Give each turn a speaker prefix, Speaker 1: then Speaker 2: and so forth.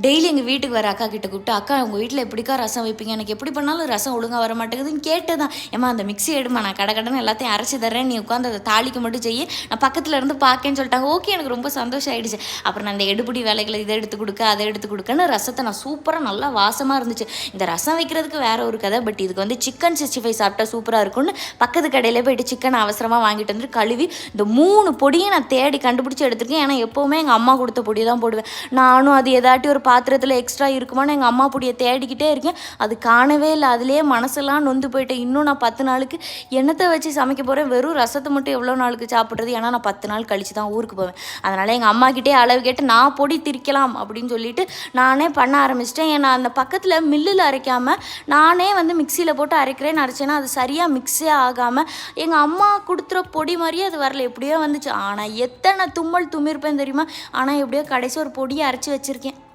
Speaker 1: Daily எங்கள் வீட்டுக்கு வர அக்கா கிட்ட கூப்பிட்டு, அக்கா உங்கள் வீட்டில் எப்படிக்கா ரசம் வைப்பீங்க, எனக்கு எப்படி பண்ணாலும் ரசம் ஒழுங்காக வர மாட்டேங்குதுன்னு கேட்டதான். ஏம்மா அந்த மிக்ஸி எடுமா, நான் கடன்னு எல்லாத்தையும் அரைச்சி தரேன், நீ உட்காந்து அதை தாளிக்க மட்டும் செய்ய, நான் பக்கத்தில் இருந்து பார்க்கேன்னு சொல்லிட்டாங்க. ஓகே, எனக்கு ரொம்ப சந்தோஷம் ஆகிடுச்சு. அப்புறம் நான் அந்த எடுபடி வேலைகளை இதை எடுத்து கொடுக்க அதை எடுத்து கொடுக்கன்னு ரசத்தை நான் சூப்பராக நல்லா வாசமாக இருந்துச்சு. இந்த ரசம் வைக்கிறதுக்கு வேற ஒரு கதை, பட் இதுக்கு வந்து சிக்கன் 65 சாப்பிட்டா சூப்பராக இருக்கும்னு பக்கத்து கடையில் போயிட்டு சிக்கன் அவசரமாக வாங்கிட்டு வந்து கழுவி இந்த 3 பொடியை நான் தேடி கண்டுபிடிச்சி எடுத்துருக்கேன். ஏன்னா எப்போவுமே எங்கள் அம்மா கொடுத்த பொடி தான் போடுவேன். நானும் அது ஏதாட்டி ஒரு பாத்திரத்தில் எக்ஸ்ட்ரா இருக்குமான்னு எங்கள் அம்மா பொடியை தேடிக்கிட்டே இருக்கேன். அது காணவே இல்லை. அதுலேயே மனசெல்லாம் நொந்து போயிட்டேன். இன்னும் நான் 10 நாளுக்கு என்னத்தை வச்சு சமைக்க போகிறேன், வெறும் ரசத்தை மட்டும் எவ்வளோ நாளுக்கு சாப்பிட்றது. ஏன்னா நான் 10 நாள் கழித்து தான் ஊருக்கு போவேன். அதனால் எங்கள் அம்மாக்கிட்டே அளவு கேட்டு நான் பொடி திரிக்கலாம் அப்படின்னு சொல்லிட்டு நானே பண்ண ஆரம்பிச்சிட்டேன். ஏன்னா அந்த பக்கத்தில் மில்லில் அரைக்காமல் நானே வந்து மிக்சியில் போட்டு அரைக்கிறேன்னு அரைச்சேன்னா அது சரியாக மிக்ஸே ஆகாமல் எங்கள் அம்மா கொடுத்துற பொடி மாதிரியே அது வரல, எப்படியோ வந்துச்சு. ஆனால் எத்தனை தும்மல் தும்மிருப்பேன் தெரியுமா. ஆனால் எப்படியோ கடைசி ஒரு பொடியை அரைச்சி வச்சுருக்கேன்.